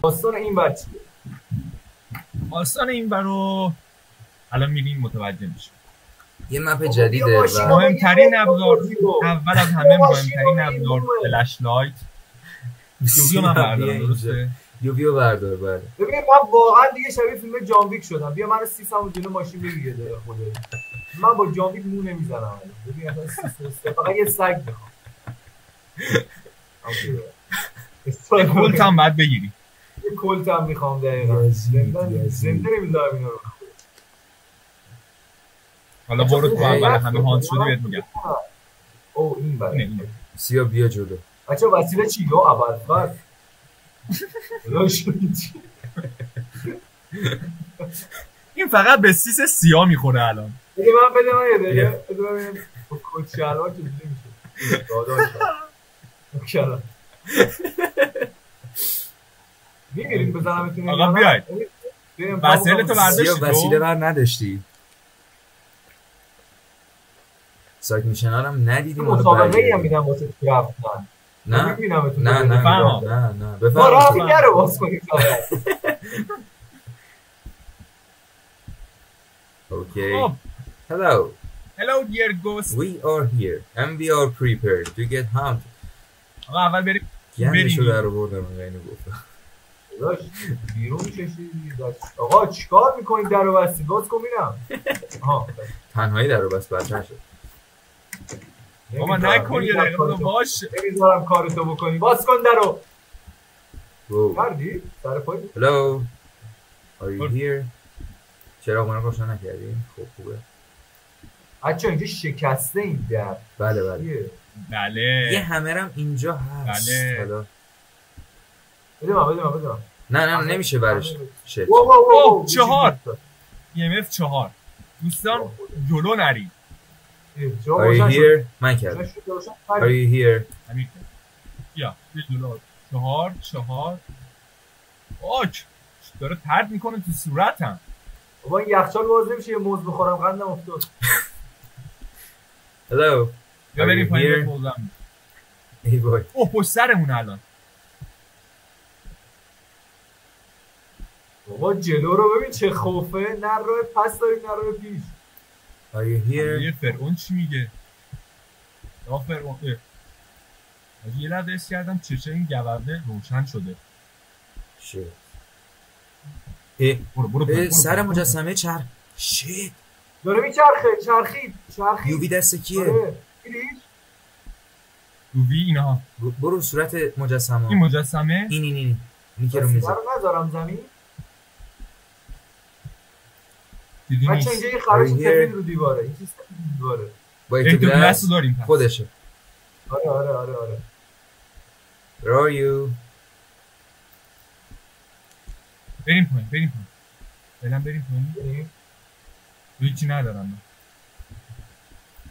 داستان این بچه داستان این برو الان میبینیم متوجه میشه. یه مپ جدیده و مهمترین ابزار اول از همه مهمترین ابزار فلش لایت. یوبیو من بردارم درسته؟ یوبیو بردار بله. ببین من واقعا دیگه شبیه فیلم جان ویک شدم. بیا منو 300 جلو ماشین بگیره خدایی. من با جان ویک مو نمیزنم. ببین اصلا 300 فقط یه سگ میخوام. یه کلت هم باید بگیری. یه کلت هم میخوام دقیقا. زنده نمیذارم اینا رو. حالا برو تو اول همه هانت شدی بهت میگم. او این بره. سیا بیا جلو. بچه وسیله چی گو اول بس. این فقط به سیس سیاه میخوره الان. بده من یه دقیقه. بده من کوچ شلوار چجوری میشه. داداش. میگیریم بزنمتون. آقا بیاید. وسیله تو برداشتی تو؟ وسیله بر نداشتی. سایت میشنارم ندیدیم. مسابقه هم میدم واسه رفتن. نه بفهم. ما راه دیگه رو باز کنیم. Okay. Hello dear ghost. We are here and we are prepared to get hunted. آقا اول بریم. گندشو در آوردم اینو گفتم. داش بیرون کشیدی. آقا چیکار میکنید درو بستی؟ باز کن ببینم. تنهایی درو بس بدتر شد. بابا نکن یه دقیقه باشه. نمیذارم کارتو بکنی. باز کن درو. کردی؟ سر پای. Hello. Are you here? چرا منو روشن نکردی؟ خوبه. بچه‌ها اینجا شکسته این در. بله. یه همرم اینجا هست. بله. بده من. نه نمیشه برش. شت. 4. EMF 4. دوستان جلو نرید. Are you here? من کردم. Are you here? یا جلو. 4. آک. داره پرت میکنه تو صورتم. بابا این یخچال باز نمیشه یه موز بخورم قندم افتاد. Hello. یا بریم پایین موزم. ای وای. پشت سرمون الان. بابا جلو رو ببین چه خوفه. نه راه پس داریم نه راه پیش. Are you here? یه فرعون چی میگه؟ یا فرعون. یه لحظه حس کردم چشه این گورده روشن شده. برو. سر مجسمه شیت. داره میچرخه. چرخید. یووی دست کیه؟ یووی اینا. برو صورت مجسمه. این مجسمه؟ این که رو میزه. رو نذارم زمین. دیدی بچه اینجا یه خرش سفید رو دیواره. این چیز سفید رو دیواره. با اکتوگلس داریم خودشه. آره. Where are you? بریم پایین. بریم پایین. هیچی ندارم.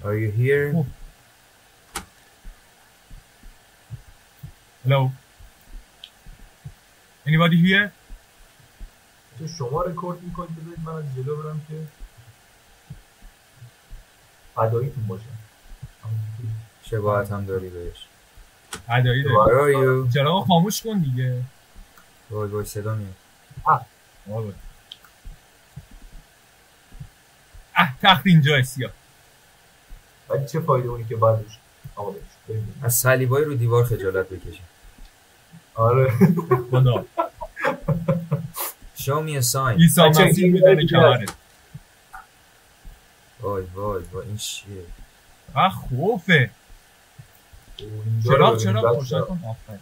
Are you here? Hello. Anybody here? چه شما رکورد میکنید بذارید من از جلو برم که فداییتون باشم. شباهت هم داری بهش. فدایی داری. Where are you? چراغو خاموش کن دیگه. وای صدا میاد. تخت اینجا سیاه. ولی چه فایده اونی که بعدش از صلیبای رو دیوار خجالت بکشه. آره. خدا. Show me a sign. عیسی مسیح میدنه کمره. وای این چیه؟ خوفه. چراغ روشن کن. آفرین.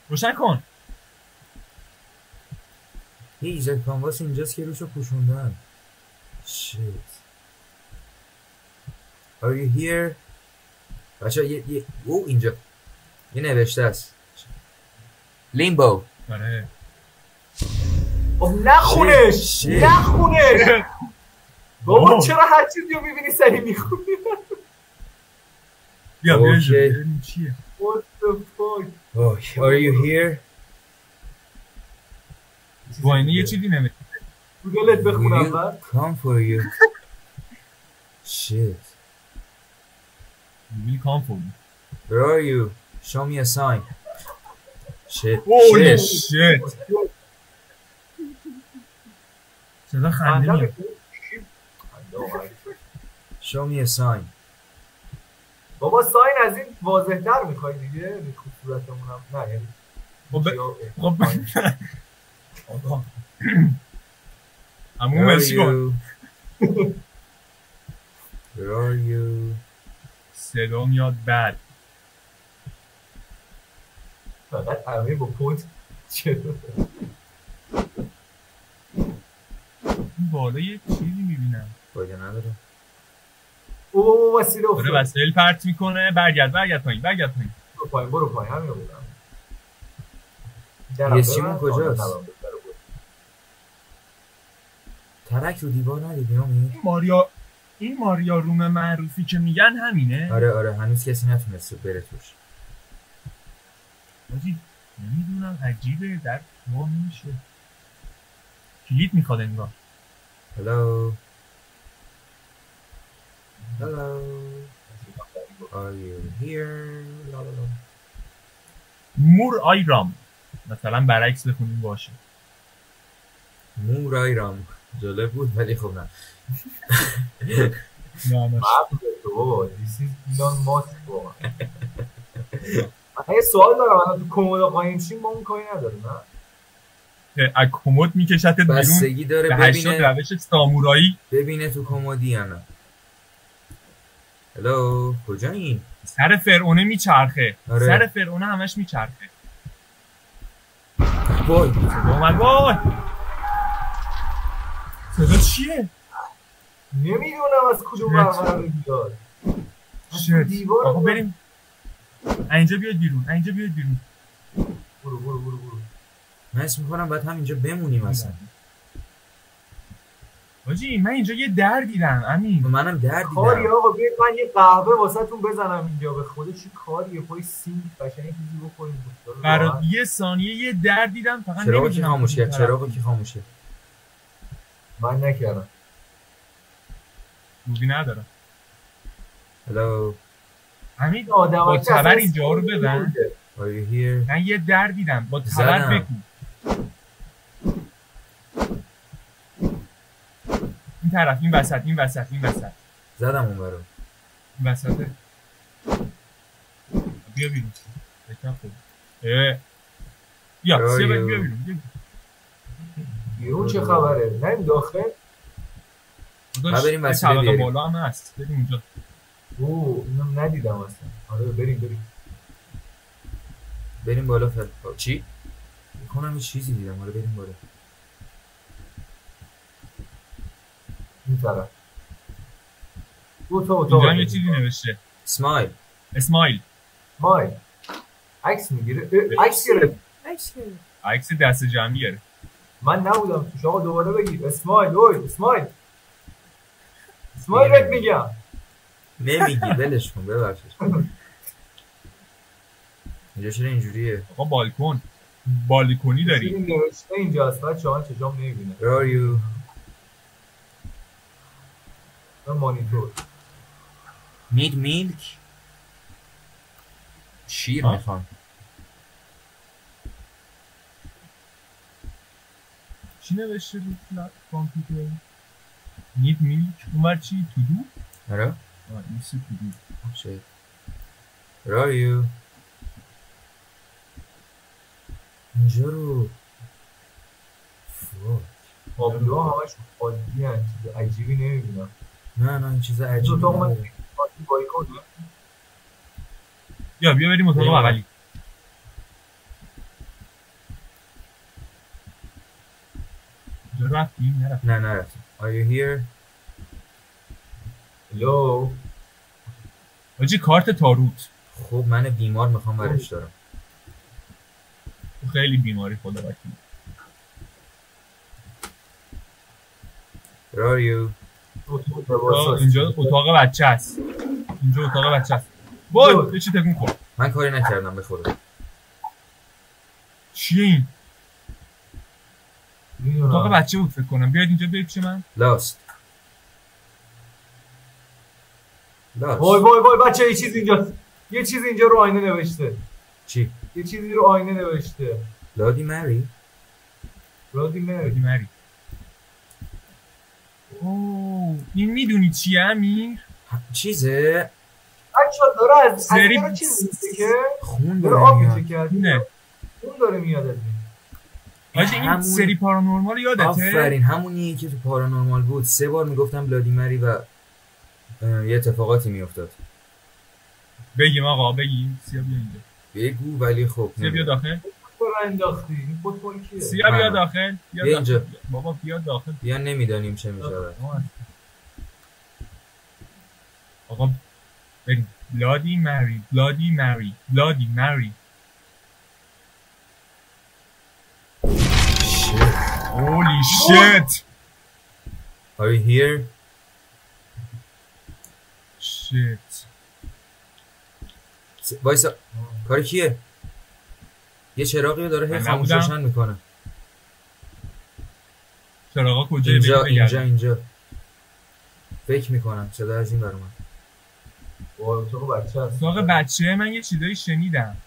روشن کن. یه ایزد کانواس اینجاست که روشو پوشوندن. Shit. Are you here? بچه یه اینجا یه نوشته است. لیمبو. آره. نخونش. بابا چرا هر چیزی رو میبینی سری میخونی؟ بیا چیه؟ What the fuck? Are you here? واینه یه چیزی نمیده. گوگلت بخونم بعد. Come for you. Shit. We will come for you. Where are you? Show me a sign. شت اولی شت شت صدا خنده میاد. show me a sign بابا ساین از این واضح تر میخوای دیگه به صورتمونم نه یعنی خب آقا عمو where are مرسی کن. you where are you صدا میاد بد. فقط امیر با پوت چرا این بالا یه چیزی میبینم فایده نداره او وسیله داره افتاد وسایل پرت میکنه. برگرد پایین برو پایین همین رو بودم یسیمون کجاست؟ ترک رو دیوار ندیدی همین؟ این ماریا روم معروفی که میگن همینه؟ آره هنوز کسی نتونسته بره توش حاجی نمیدونم عجیبه در وا نمیشه. کلید میخواد انگار. hello are you here la la la مور آیرام مثلا برعکس بخونیم باشه. مور آیرام جالب بود ولی خب نه نه بابا دیس ایز ایلان ماسک بابا من یه سوال دارم الان تو کمد قایم شیم ما اون کاری نداریم نه از کمد میکشتت بیرون بستگی داره به 80 روش سامورایی ببینه تو کمدی یا نه هلو کجا این سر فرعونه میچرخه. آره. سر فرعونه همش میچرخه. وای صدا اومد. وای صدا چیه؟ نمیدونم از کجا قرار بیاد شت. آقا بریم اینجا بیاد بیرون. برو من اسم میکنم باید همینجا بمونیم اصلا حاجی من اینجا یه در دیدم امین. منم در کاری دیدم آقا بیاید من یه قهوه واسه تون بزنم اینجا به خدا چی کاریه پای سینک قشنگ چیزی بخوریم برای یه ثانیه یه در دیدم فقط چراغ کی نمیدونم خاموش کرد چراغ کی خاموش کرد من نکردم دوبی ندارم. هلو امین آدم با تبر اینجا رو بزن. are you here من یه در دیدم با تبر زدم. بکن. این طرف این وسط زدم اون برو این وسطه. بیا بیرون بکن خود بیا بیرون. بیرون چه خبره؟ نیم داخل؟ بریم وسیله بیاریم. بالا هم هست بریم اونجا. اوه اینم ندیدم اصلا. آره بریم بالا چی؟ میکنم یه چیزی دیدم آره بریم بالا این طرف اینجا هم یه چیزی نوشته اسمایل عکس میگیره عکس گرفت عکس دست جمعی گرفت. من نبودم توش آقا دوباره بگیر اسمایل بهت میگم نمیگی ولش کن ببخشش اینجا چرا اینجوریه آقا بالکونی داری. این نوشته اینجاست بچه ها چشام نمیبینه where are you مانیتور need milk شیر میخوام چی نوشته رو کامپیوتر؟ need milk اونور چی؟ تو دو؟ آره نیستی تو دو شیر where are you اینجا رو آبلوها همش عادی هست چیز عجیبی نمیبینم نه این چیز عجیبی نداره بیا بریم اتاق بغلی. رفتیم نه نرفتیم are you here hello حاجی کارت تاروت. خب من بیمار میخوام برش دارم خیلی بیماری خدا وکیل. where are you اینجا اتاق بچه است. وای یه چی تکون خورد. من کاری نکردم به خدا چیه این؟ اتاق بچه بود فکر کنم. بیاید اینجا بیاید پیش من. lost وای بچه یه چیز اینجا رو آینه نوشته چی یه چیزی رو آینه نوشته. بلادی مری. بلادی مری. مری. اوه این میدونی چیه امیر؟ چیزه؟ بچه داره از سری داره چیز میشه که خون داره داره آب میاد. میشه کرد. نه خون داره میاد از این. حاجی این سری پارانورمال یادته؟ آفرین همونیه که تو پارانورمال بود 3 بار میگفتم بلادی مری و یه اتفاقاتی میافتاد. بگیم آقا بگیم. سیا بیا اینجا. بگو ولی خب سیا بیا داخل. تو رو انداختی. این فوتبال کیه؟ سیا بیا داخل. بیا اینجا. بابا بیا داخل. بیا نمیدانیم چه میشود. آقا بریم. بلادی مری بلادی مری بلادی مری. Holy shit! Are you here? Shit. وایسا کاری کیه؟ یه چراغی داره هی خاموش روشن میکنه. چراغا کجای اینجا فکر میکنم صدا از این برام. وای تو بچه هست. اتاق بچه من یه چیزایی شنیدم.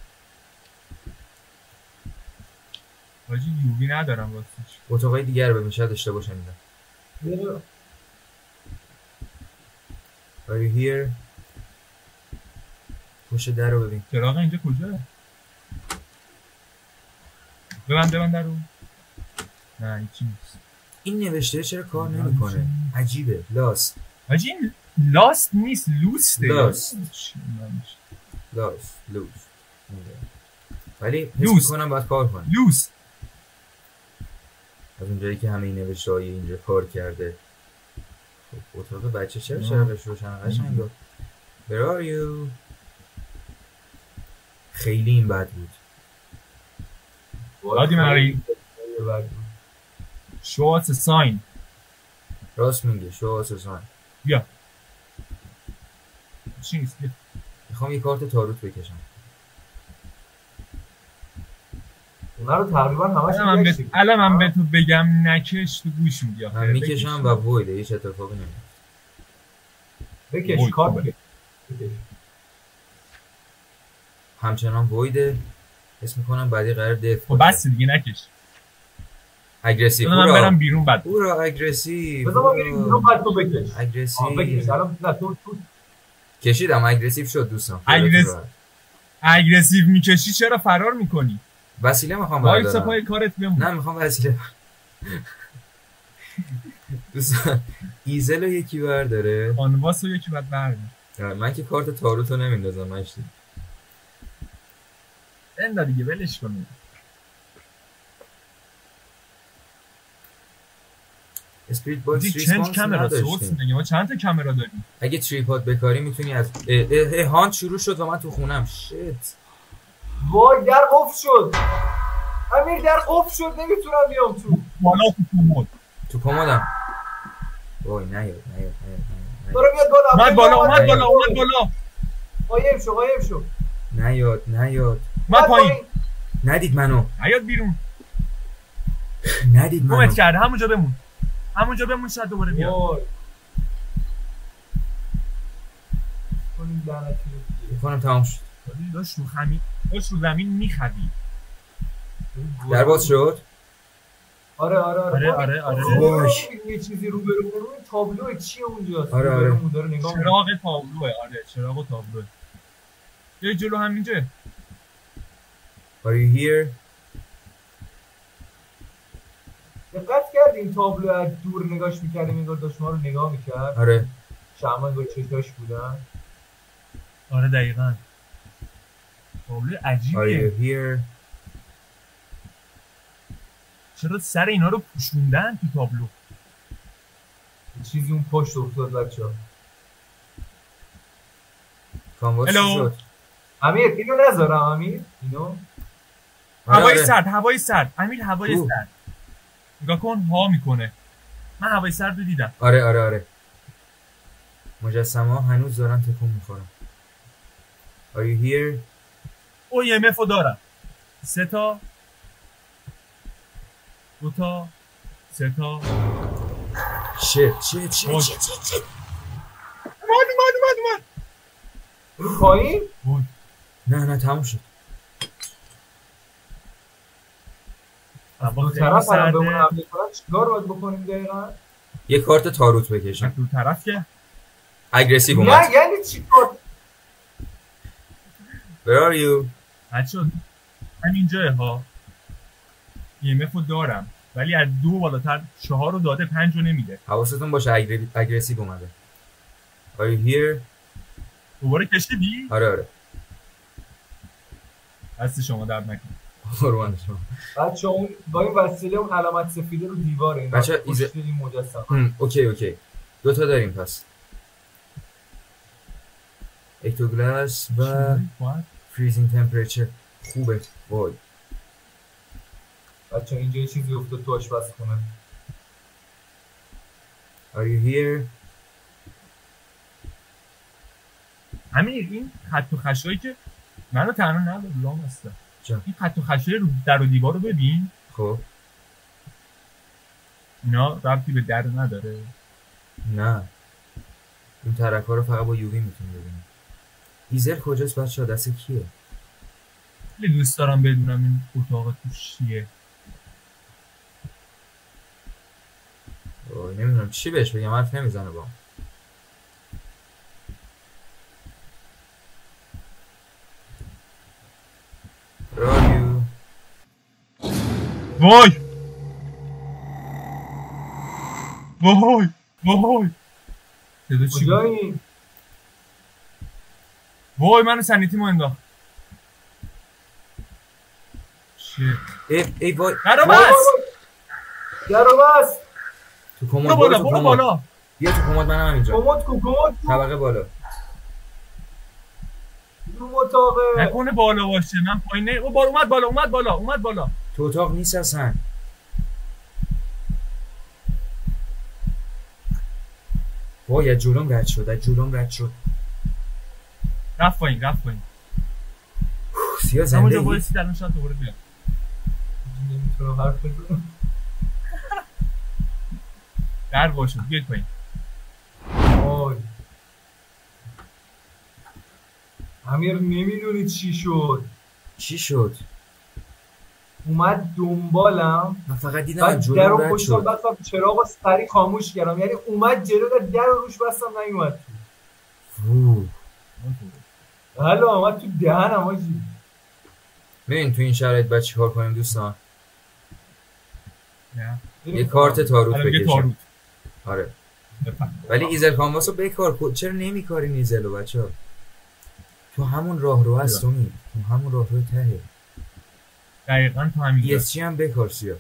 حاجی یووی ندارم راستش. اتاقای دیگر رو ببین شاید اشتباه شنیدم. Are you here? پشت در رو ببین. چراغ اینجا کجاست؟ ببند در رو. نه هیچی نیست. این نوشته چرا کار نمیکنه؟ عجیبه. لاست. حاجی این لاست نیست لوسته. لاست. ولی حس میکنم باید کار کنه. لوست. از اونجایی که همه این نوشته های اینجا کار کرده. خب اتاق بچه چرا چراغش روشن قشنگه؟ Where are you? خیلی این بد بود. بلادی مری. Show us a sign. راست میگه. Show us a sign. بیا. چی نیست؟ میخوام یه کارت تاروت بکشم. اونا رو تقریبا همش میکشیم. الان من به تو بگم نکش تو گوش میدی آخه. من میکشم و ویده هیچ اتفاقی نمیفته. بکش کارت بکش. همچنان ویده. حس میکنم بعدی قرار دف. خب بس دیگه نکش. اگریسیو. من برم بیرون بعد. برو اگریسیو. بذار ما بریم بیرون بعد تو بکش. اگریسیو. بکش الان نه تو کشیدم اگریسیو شد دوستان. اگریسیو میکشی چرا فرار میکنی؟ وسیله میخوام بردارم. وایسا پای کارت بمون. نه میخوام وسیله. دوستان ایزل رو یکی برداره. آنواس رو یکی باید برداره. من که کارت تاروت رو نمیندازم مشتی. اندا دیگه ولش کنیم. اسپریت باکس ریسپانس نداشتیم. ما چند تا کامera داریم؟ اگه تریپاد بکاری میتونی از هانت شروع شد و من تو خونم. شت. وای در قفل شد. امیر در قفل شد نمیتونم بیام تو. بالا تو کمد. تو کمدم. وای نیاد. داره میاد بالا. اومد بالا. قایم شو. نیاد. اومد پایین. ندید منو. نیاد بیرون. ندید منو. اومد کرده همونجا بمون شاید دوباره بیاد. وای. کنم تمام شد. داشت رو زمین میخوید. در باز شد. آره. یه چیزی رو تابلو چیه اونجاست؟ آره. چراغ تابلوه. چراغ تابلوه. یه جلو همینجا. Are you here? دقت کردیم تابلو از دور نگاش میکردیم انگار داشت ما رو نگاه میکرد. آره. شما انگار چشاش بودن. آره دقیقاً. تابلو عجیبیه. Are you here? چرا سر اینا رو پوشوندن تو تابلو؟ چیزی اون پشت افتاد بچه‌ها. کانواس چی شد؟ امیر اینو نذارم امیر اینو. هوای سرد. امیر هوای سرد. نگاه کن ها میکنه. من هوای سرد رو دیدم. آره. مجسمه ها هنوز دارن تکون میخورن. Are you here? EMF رو دارم. 3 تا 2 تا 3 تا. شت. اومد. رو پایین؟ نه تموم شد. هوا دو خیلی طرف الان سرده. بمونه حمله کنن چیکار باید بکنیم دقیقا؟ یه کارت تاروت بکشیم. دو طرف که اگریسیو اومد. نه یعنی چیکار؟ Where are you? بچه همین جای ها EMF رو دارم ولی از 2 بالاتر 4 رو داده 5 رو نمیده. حواستون باشه اگریسیو اومده. Are you here? دوباره کشیدی؟ آره. دست شما درد نکنه. قربان شما. بچه اون با این وسیله اون علامت سفیده رو دیواره. بچه پشت این مجسمه. اوکی. 2 تا داریم پس. اکتوگلاس و فریزینگ تمپریچر. خوبه. وای. بچه اینجا یه چیزی افتاد تو آشپزخونه. Are you here? همین این خط و خشایی که منو تنها نداره لام هستم. جان. این خط و خشای رو در و دیوار رو ببین. خب. اینا ربطی به در نداره. نه. این ترک‌ها رو فقط با یووی میتونی ببینی. ایزر کجاست بچه‌ها؟ دست کیه؟ خیلی دوست دارم بدونم این اتاق توش چیه. نمیدونم چی بهش بگم، حرف نمیزنه با. رایو. وای صدا چی بود؟ کجایی؟ وای منو سنیتیمو انداخت. ای وای. درو بس. درو بس. تو کمد برو بالا. بیا تو کمد، منم همینجا. کمد کو طبقه بالا. رو اتاقه. نکنه بالا باشه من پایین نه. اومد بالا. تو اتاق نیست اصلا. وای از جلوم رد شد. رفت پایین. سیاه همونجا زنده ای؟ بایستی الان شاید دوباره بیاد. نمیتونم حرف بزنم. در باشون بیاد پایین. وای امیر نمیدونی چی شد. اومد دنبالم. من فقط دیدم بعد از در جلوم رو رد پشتم شد. بستم چراغ رو سریع خاموش کردم. یعنی اومد جلو در رو روش بستم نیومد تو. حالا اومد تو دهنم آجی. ببین تو این شرایط باید چی کار کنیم دوستان؟ نه یه کارت تاروت الان یه بکشیم. تاروت. آره بفهم. ولی ایزل کانواس رو بکار. چرا نمیکارین ایزل رو بچه ها؟ تو همون راه رو هست تومی. تو همون راه رو ته. دقیقاً تو همین جا. ESG هم بکار سیا.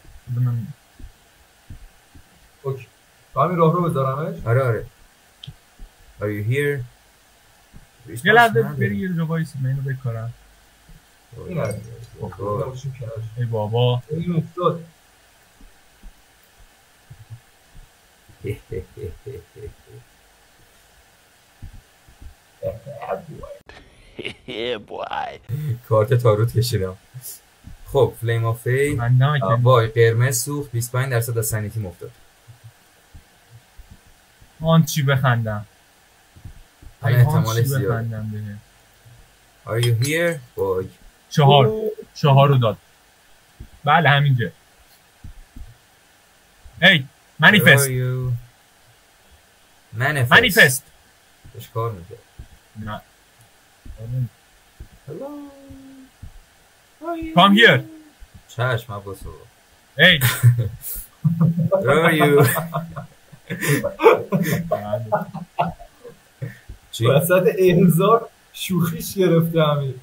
اوکی تو همین راه رو بذارمش. آره Are you here? یه لحظه بری یه جا وایسی من اینو بکارم. این هست ای بابا این افتاد. کارت تاروت کشیدم. خب فلیم آف فی. من نه وای قرمز سوخت. 25% از سنیتیم افتاد. آن چی بخندم. الان احتمالش زیاده. بخندم بهه. Are you here? وای 4 رو داد. بله همینجا. هی منیفست. منیفست. اش کار میکنه. نه. Come here. چشم عباسو. هی. Where are you? چی؟ وسط انذار شوخیش گرفته همین.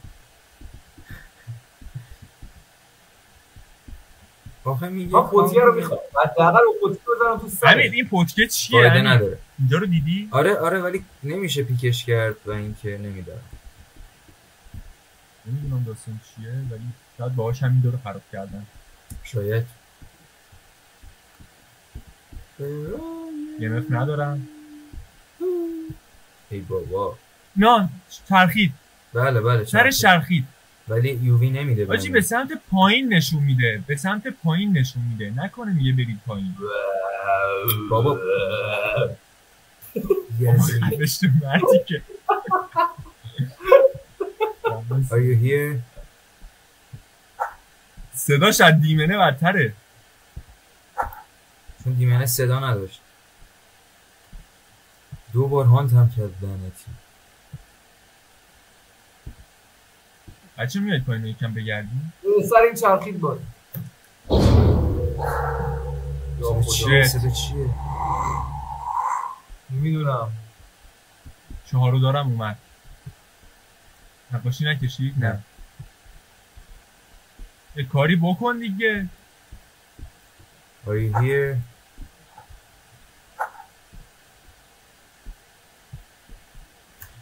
آخه میگه من پوتیه رو میخوام. حداقل اون پوتیه بزنم تو سرش. همین این پوتکه چیه؟ فایده نداره. اینجا رو دیدی؟ آره ولی نمیشه پیکش کرد و اینکه نمیداره. نمیدونم داستان چیه ولی شاید باهاش همین دور خراب کردن. شاید. EMF ندارم. ای بابا. نه چرخید. بله سرش چرخید. ولی یووی نمیده. آجی به سمت پایین نشون میده. نکنه میگه برید پایین. بابا خفشتو مردی که Are you here? صداش از دیمنه بدتره. چون دیمنه صدا نداشت. 2 بار هانت هم کرد لعنتی. بچه میاد پایین یکم بگردیم. سر این چرخید بود. صدا چیه؟ نمیدونم. 4 رو دارم اومد. نقاشی نکشید؟ نه. یه کاری بکن دیگه. Are you here?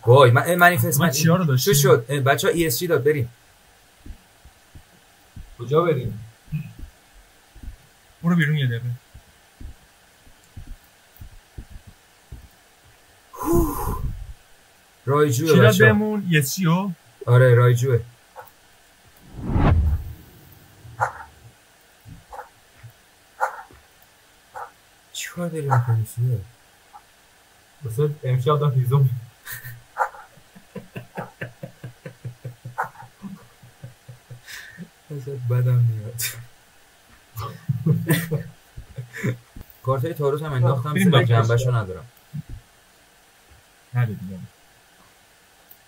وای من منیفست من چیا رو داشتیم؟ چی شد؟ بچه ها ESG داد بریم. کجا بریم؟ برو بیرون یه دقیقه. رایجوه چی داد بچه ها. بهمون؟ ESGو؟ آره رایجوه. چی کار داری میکنی سیه؟ واسه امشب دارم هیزم. ازت بدم میاد. کارتای تاروت هم انداختم بریم زیر بچه. جنبشو ندارم. نده دیگه.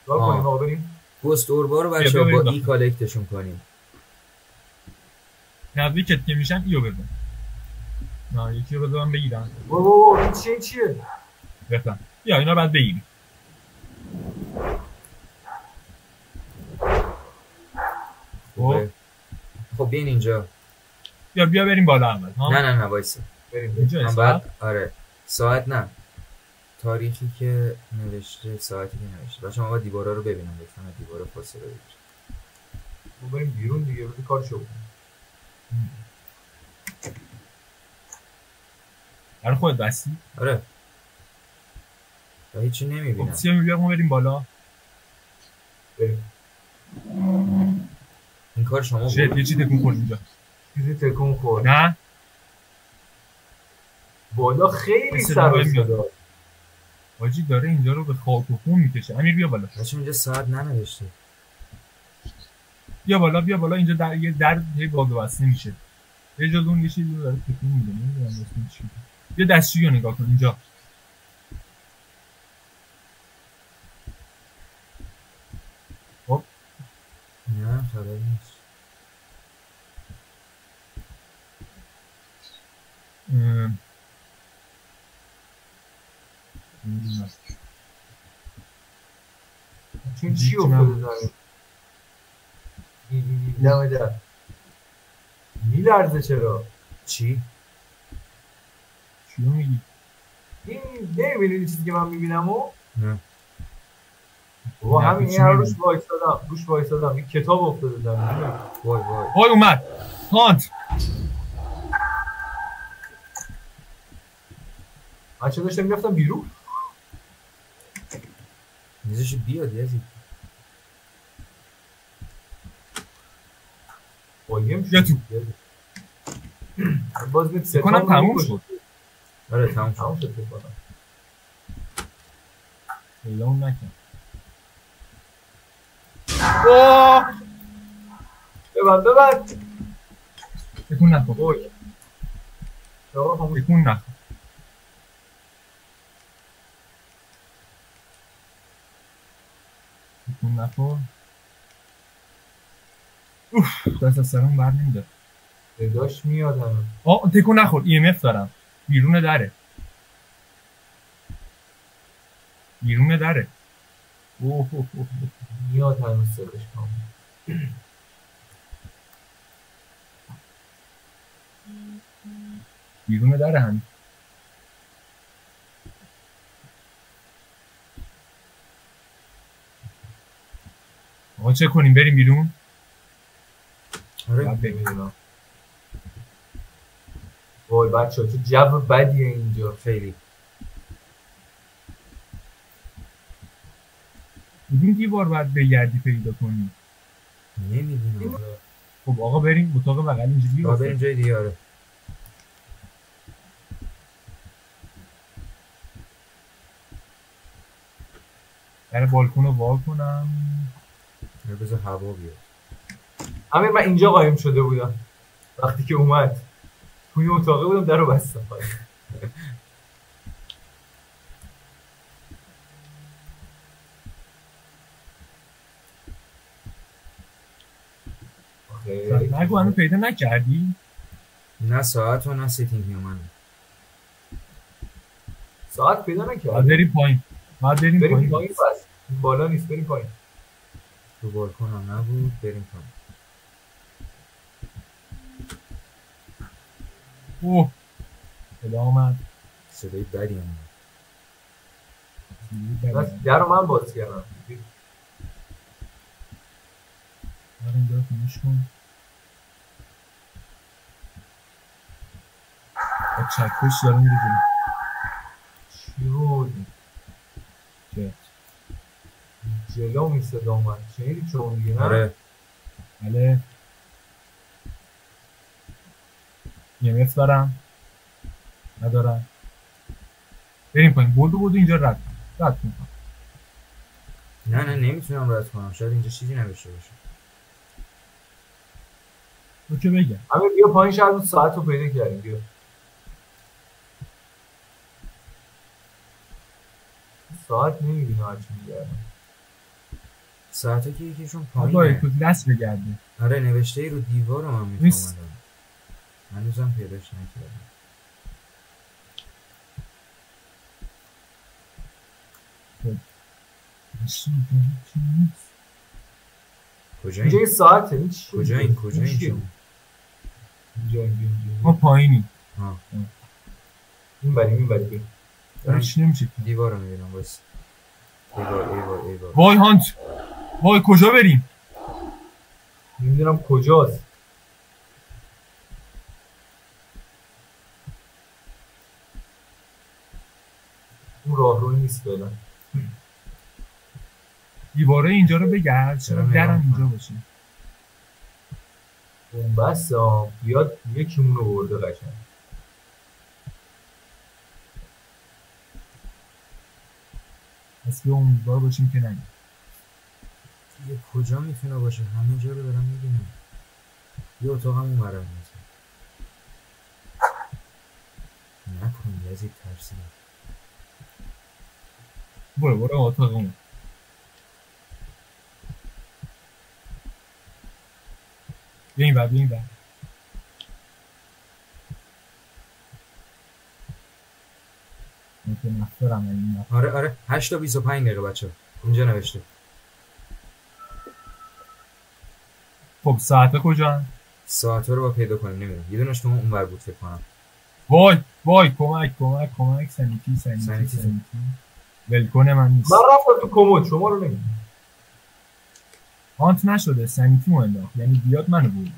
راه کنیم آقا بریم. گست اوربا رو بچه ها بریم با داخل. ای کالکتشون کنیم. نزدیکت که میشن ایو بزن. نه یکی رو بزن بگیرم. این چیه؟ بفهم. بیا اینا رو باید بگیری. خب بیاین اینجا. بیا بریم بالا اول. ها؟ نه وایسا. بریم. اینجا من است. بعد آره ساعت نه. تاریخی که نوشته ساعتی که نوشته. بچه ما باید دیوارا رو ببینم لطفا دیوارا فاصله بگیر. ما بریم بیرون دیگه بده کارشو بکنیم. برای خودت بستی؟ آره. و هیچی نمیبینم. خب بیا ما بریم بالا. بریم. این کار شما بود؟ یه چی تکون خورد اینجا. چیزی تکون خورد. نه؟ بالا خیلی مثل سر و نمایی میاد. صدا. حاجی داره اینجا رو به خاک و خون میکشه. امیر بیا بالا. بچه اینجا ساعت ننوشته. بیا بالا اینجا در هی باز و بسته میشه. یه جا اون یه چیزی رو داره تکون میده. نمیدونم اسمش چیه. بیا دستشویی رو نگاه کن اینجا. خب نه خبری نیست. نمیدونم. چون چی افتاده داره؟ دمه در میلرزه چرا؟ چی؟ چی رو میگی؟ این نمیبینید چیزی که من میبینم و؟ نه. با نه، همین چی این هر می‌بینی؟ روش وایستادم این کتاب افتاده در وای وای اومد. هانت. من چه داشتم میرفتم بیرون؟ میزشو بیاد یزید. قایم بیا تو. باز میت کنم تموم شد. آره تموم شد. تموم شد بکنم پیدا اون نکن. اوه ببند تکون نکن. اوی آقا خاموش تکون نکن. تکون نکن. اوف دست از سرم بر نمیده. صداش میاد همه آه تکون نخور. EMF دارم. بیرون دره. اوه میاد هنوز صداش کامل بیرون دره هم. آقا چه کنیم بریم بیرون؟ آره باید بریم. نمیدونم وای بچه ها چه جو بدیه اینجا خیلی. کدوم دیوار باید بگردی پیدا کنیم؟ نمیدونم. خب آقا بریم اتاق بغل اینجوری آره بریم جای دیگه. آره در بالکن رو وا کنم. بذار هوا بیاد. همین من اینجا قایم شده بودم وقتی که اومد توی اتاقه بودم در رو بستم پایین. نگو هنو پیدا نکردی؟ نه ساعت و نه سیتینگ هیومن. ساعت پیدا باید نکردم. بریم پایین. بریم پایین بس. این بالا نیست، بریم پایین. رو بالکن هم نبود، بریم پایین. اوه صدا آمد. صدای بدی هم بس در رو من باز کردم. اینجا رو خاموش کن. با چکش داره میره جلو. چی بود؟ چه؟ جلو می صدا اومد. شنیدی چون دیگه نه؟ آره بله EMF دارم ندارم. بریم پایین. بودو اینجا رد کن. نه نمیتونم رد کنم، شاید اینجا چیزی نوشته باشه. تو که بگم همه بیا پایین، شاید اون ساعت رو پیدا کردیم. بیا ساعت نمیبینه هرچی میگردم. ساعته که یکیشون باید پایینه. تو دست بگرده. آره نوشته ای رو دیوار رو من نیست. میفهمدم. هنوزم پیداش نکردم. کجا اینجا این؟ یه ساعته. این چی؟ کجا این چیه؟ شما؟ اینجا. ما پایینی. این بری. داره چی نمیشه. دیوار رو میبینم بس. ایوار. وای هانت. وای کجا بریم؟ نمیدونم کجاست. اون راه روی نیست فعلا. دیواره اینجا رو بگرد. چرا درم اینجا باشه. اون بس بیاد یکیمون رو برده قشنگ. پس بیا امیدوار باشیم که نگیم. دیگه کجا میتونه باشه؟ همه جا رو دارم میبینم. یه اتاق هم اون ورم میزن. نکن یزید ترسیدم. برو اتاق اون. بیاین بر. متنفرم این. آره 8 تا 25 دقیقه بچه اینجا نوشته. خب ساعت کجا؟ ساعت رو با پیدا کنیم نمیدونم. یه دونش تو اون ور بود فکر کنم. وای کمک سانیتی ولکنه من نیست. من رفتم تو کمد، شما رو نمیدونم. هانت نشده سانیتی مو انداخت، یعنی بیاد منو برد.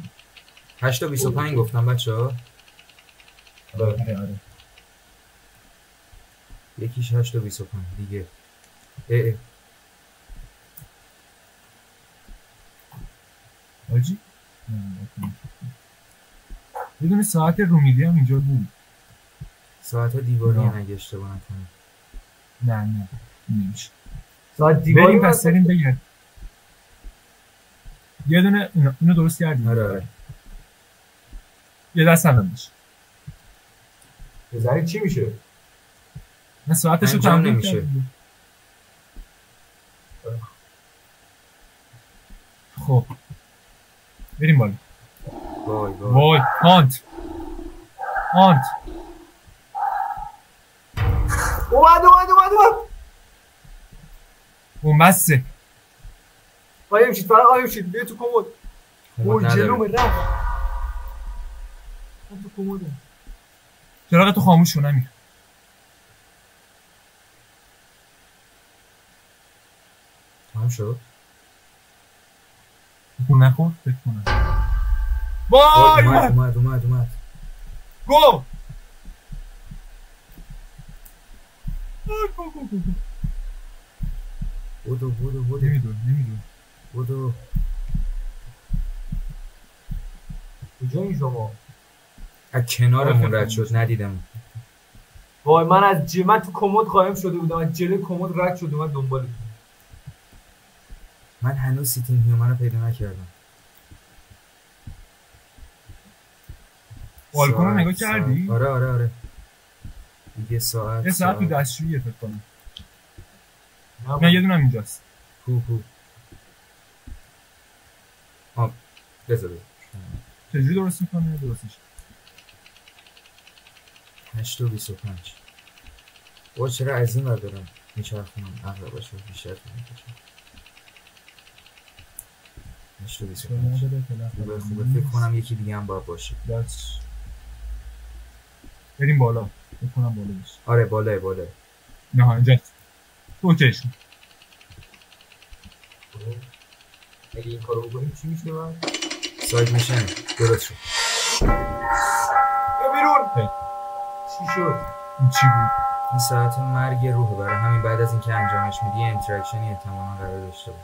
8 تا 25 گفتم بچه‌ها. آره یکیش 8 تا 25 دیگه. آجی یه دونه ساعت رومیدی هم اینجا بود. ساعت دیواری اگه اشتباه نکنم. نه نمیشه. ساعت دیواری بریم پس بریم بگرد. یه دونه اینو درست کردیم. آره یه دست ندامش بزنید چی میشه؟ من ساعتشو انجام تمرین نمیشه. کردم. خب بریم بالا. وای هانت اومد. اون بسه. آیم شید بیا تو کمد. اوه جلومه رفت. من تو کموده. چراغ تو خاموش کن امیر. تمام شد. بکن نخور فکر کنم. وای اومد. گو بودو نمیدون بودو. کجایی شما؟ از کنارمون رد شد ندیدم. وای من تو کمد قایم شده بودم، از جلوی کمد رد شد اومد دنبالتون. من هنوز سیتینگ هیومن رو پیدا نکردم. بالکن رو نگاه ساعت. کردی؟ آره دیگه ساعت یه ساعت تو دستشوییه فکر کنم. نه نه یه دونه هم اینجاست. کو بذار چجوری درست میکنه؟ درستش 8:25 با چرا از این ور دارم میچرخونم عقل باشه بیشتر میکشم 8:25 خوبه فکر کنم یکی دیگه هم باید باشه. بریم بالا. فکر کنم بالا باشه. آره بالاه نه اینجاست. اوکی شد. اگه این کارو بکنیم چی میشه من؟ ساید میشن درست شد. بیا بیرون. چی شد؟ این چی بود؟ این ساعت مرگ روحه، برای همین بعد از اینکه انجامش میدی اینتراکشنی احتمالاً قرار داشته باشه.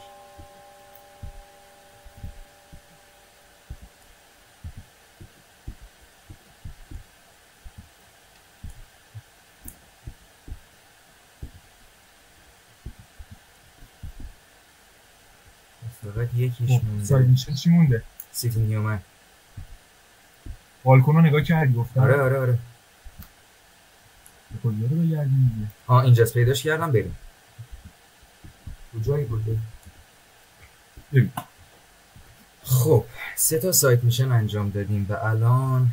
فقط یکیش مونده. ساید میشه چی مونده؟ سیتینگ هیومن. بالکن رو نگاه کردی گفتم؟ آره کجا رو بگردیم دیگه؟ اینجاست پیداش کردم بریم. کجایی بوده؟ بریم. خب 3 سایت میشن انجام دادیم و الان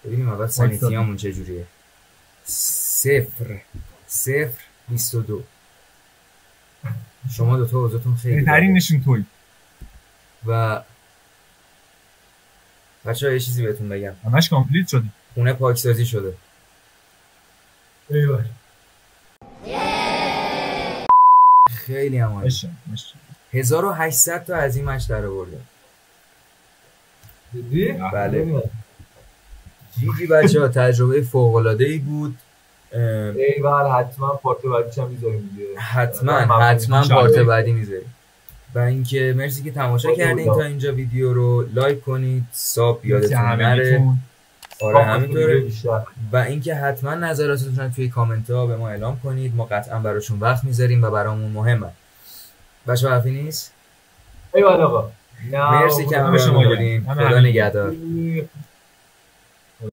ببینیم اول سانیتیامون چجوریه. 0-0-22. شما دوتا اوضاعتون خیلی بهترین نشون توی و بچه‌ها یه چیزی بهتون بگم، همش کامپلیت شدی. خونه پاکسازی شده. ایوه خیلی هم عالی. 1800 تا از این مچ در آورده. دیدی؟ بله جیجی بچه‌ها تجربه فوق‌العاده‌ای بود. ایول حتما پارت بعدیش هم میذاریم دیگه. حتما پارت بعدی میذاریم. و اینکه مرسی که تماشا کردین تا اینجا. ویدیو رو لایک کنید، ساب یادتون نره. آره همینطوره. و اینکه حتما نظراتتون رو توی کامنت ها به ما اعلام کنید، ما قطعا براشون وقت میذاریم و برامون مهمه. بچه‌ها حرفی نیست؟ ایول آقا مرسی که همراهمون بودین. خدا نگهدار.